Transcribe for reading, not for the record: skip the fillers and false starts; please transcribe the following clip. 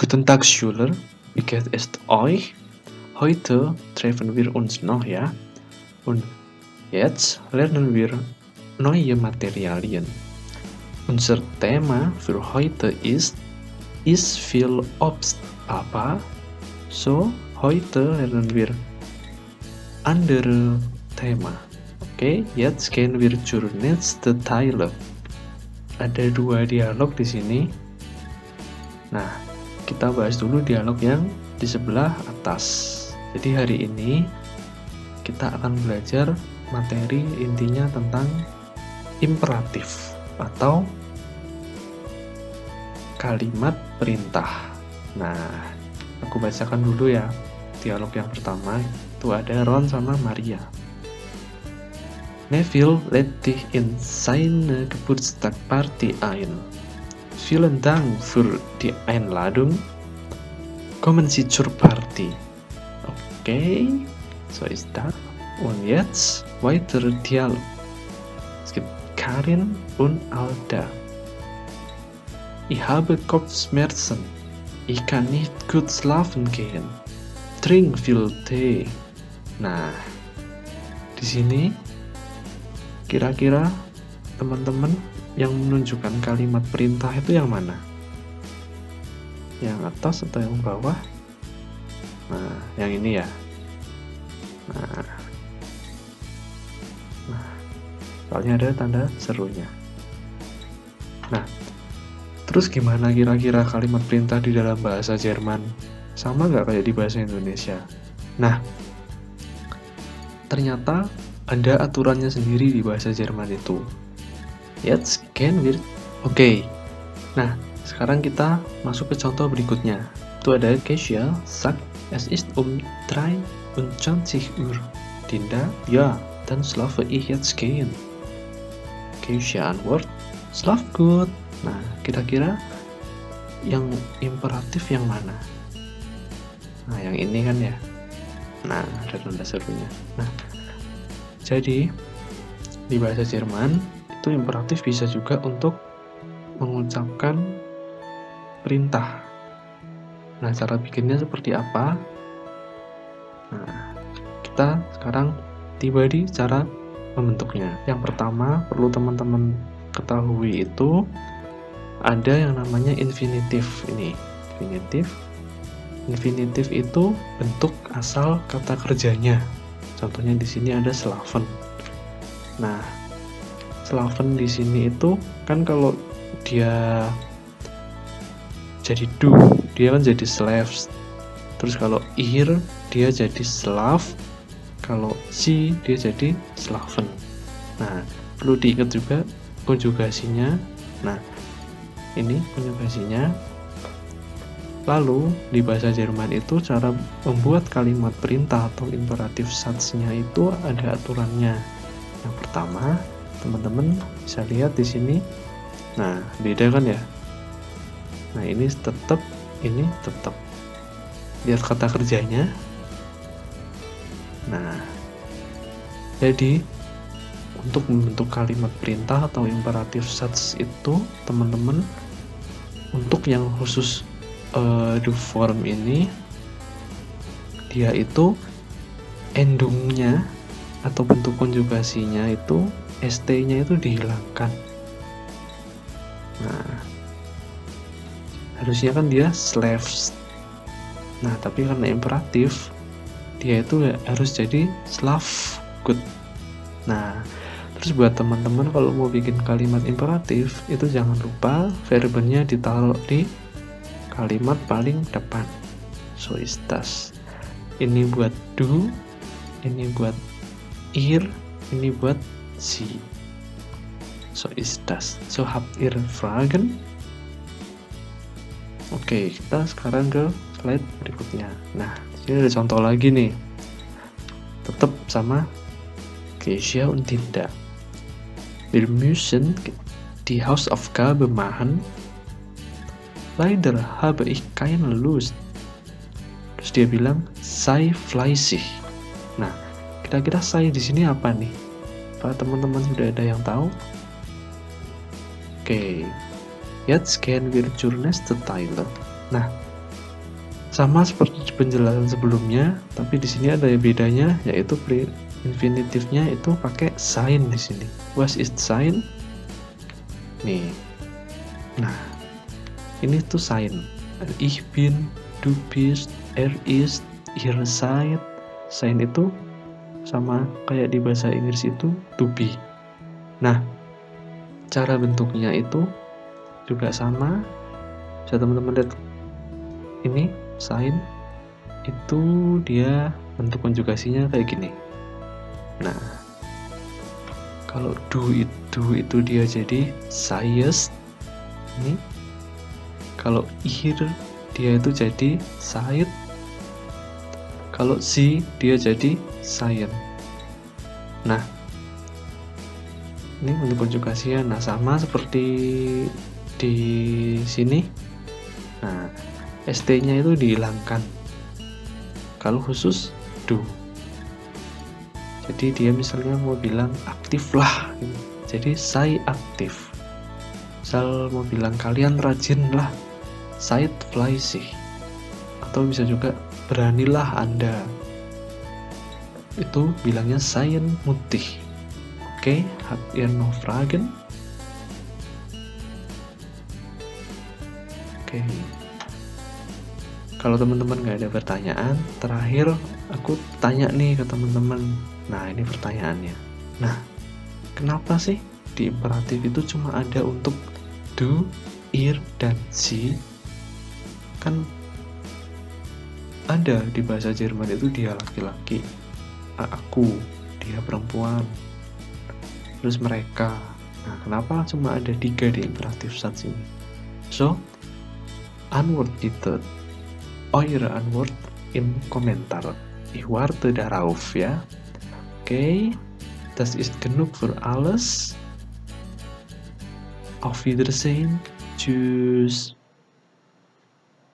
Guten Tag, Schüler. Wie geht es euch? Heute treffen wir uns ja. Und jetzt lernen wir neue Materialien. Unser Thema für heute ist viel Obst apa? So, heute lernen wir andere Thema. Oke, jetzt gehen wir zur nächsten Teile. Ada 2 dialog di sini. Nah, kita bahas dulu dialog yang di sebelah atas. Jadi hari ini kita akan belajar materi intinya tentang imperatif atau kalimat perintah. Nah, aku bacakan dulu ya. Dialog yang pertama itu ada Ron sama Maria. Neville lädt dich in seine Geburtstagsparty ein. Vielen Dank für die Einladung. Kommen Sie zur Party. Okay, so ist das. Und jetzt weitere Dialog. Es gibt Karin und Alda. Ich habe Kopfschmerzen. Ich kann nicht gut schlafen gehen. Trink viel Tee. Nah, di sini kira-kira teman-teman yang menunjukkan kalimat perintah itu yang mana? Yang atas atau yang bawah? Nah, yang ini ya. Nah, soalnya ada tanda serunya. Nah, terus gimana kira-kira kalimat perintah di dalam bahasa Jerman? Sama nggak kayak di bahasa Indonesia? Nah, ternyata ada aturannya sendiri di bahasa Jerman itu. Jetzt gehen wir. Oke. Nah, sekarang kita masuk ke contoh berikutnya. Itu ada Keisha sagt, es ist 23 Uhr. Dinda, ja, dann schlafe ich jetzt gehen. Keisha antwort, schlaf gut. Nah, kira-kira yang imperatif yang mana? Nah, yang ini kan ya. Nah, ada tanda serunya. Nah, jadi di bahasa Jerman itu imperatif bisa juga untuk mengucapkan perintah. Nah, cara bikinnya seperti apa? Nah, kita sekarang tiba di cara membentuknya. Yang pertama perlu teman-teman ketahui itu ada yang namanya infinitif ini. Infinitif itu bentuk asal kata kerjanya. Contohnya di sini ada slaven. Nah, slaven di sini itu kan kalau dia jadi do, dia kan jadi slaves. Terus kalau ir dia jadi slave, kalau si dia jadi slaven. Nah, perlu diingat juga konjugasinya. Nah, ini konjugasinya. Lalu di bahasa Jerman itu cara membuat kalimat perintah atau imperatif satsnya itu ada aturannya. Yang pertama, teman-teman bisa lihat di sini. Nah, beda kan ya? Nah, ini tetap, ini tetap. Lihat kata kerjanya. Nah, jadi untuk membentuk kalimat perintah atau imperatif sats itu, teman-teman, untuk yang khusus do form ini, dia itu endungnya atau bentuk konjugasinya itu st-nya itu dihilangkan. Nah, harusnya kan dia slaves. Nah, tapi karena imperatif, dia itu harus jadi slave good. Nah, terus buat teman-teman kalau mau bikin kalimat imperatif, itu jangan lupa verbennya ditaruh di kalimat paling depan. So ist das. Ini buat do, ini buat ir, ini buat sie. So ist das. So habt ihr Fragen? Oke, kita sekarang ke slide berikutnya. Nah, ini ada contoh lagi nih. Tetap sama Keisha und Dinda. Wir müssen die Hausaufgabe machen. Leider habe ich keine Lust. Terus dia bilang, sei fleißig. Nah, kira-kira sei di sini apa nih? Apa teman-teman sudah ada yang tahu? Oke, jetzt gehen wir zur nächsten Teile. Nah, Sama seperti penjelasan sebelumnya, tapi di sini ada bedanya, yaitu infinitifnya itu pakai sein di sini. Was ist sein? Nih. Nah, ini tuh sein. Ich bin, du bist, ist, ihr seid. Sein itu sama kayak di bahasa Inggris itu to be. Nah, cara bentuknya itu juga sama. Bisa teman-teman lihat ini sein itu dia bentuk konjugasinya kayak gini. Nah, kalau do itu dia jadi sayest. Ini kalau ihr dia itu jadi seid. Kalau sie dia jadi seien. Nah, ini bentuk konjugasinya. Nah, sama seperti di sini. Nah, st-nya itu dihilangkan. Kalau khusus do. Jadi dia misalnya mau bilang aktif lah, jadi saya aktif. Misal mau bilang kalian rajin lah, seid fleißig. Atau bisa juga beranilah Anda. Itu bilangnya seien mutig. Oke, habt ihr noch Fragen? Oke. Kalau teman-teman nggak ada pertanyaan, terakhir aku tanya nih ke teman-teman. Nah, ini pertanyaannya. Nah, kenapa sih di imperatif itu cuma ada untuk du, ihr, dan sie? Kan ada di bahasa Jerman itu dia laki-laki, aku, dia perempuan, terus mereka. Nah, kenapa cuma ada 3 di imperatif Satz ini? So, Antwort bitte eure Antwort im Kommentar. Ich warte darauf, ya. Okay, das ist genug für alles. Auf Wiedersehen. Tschüss.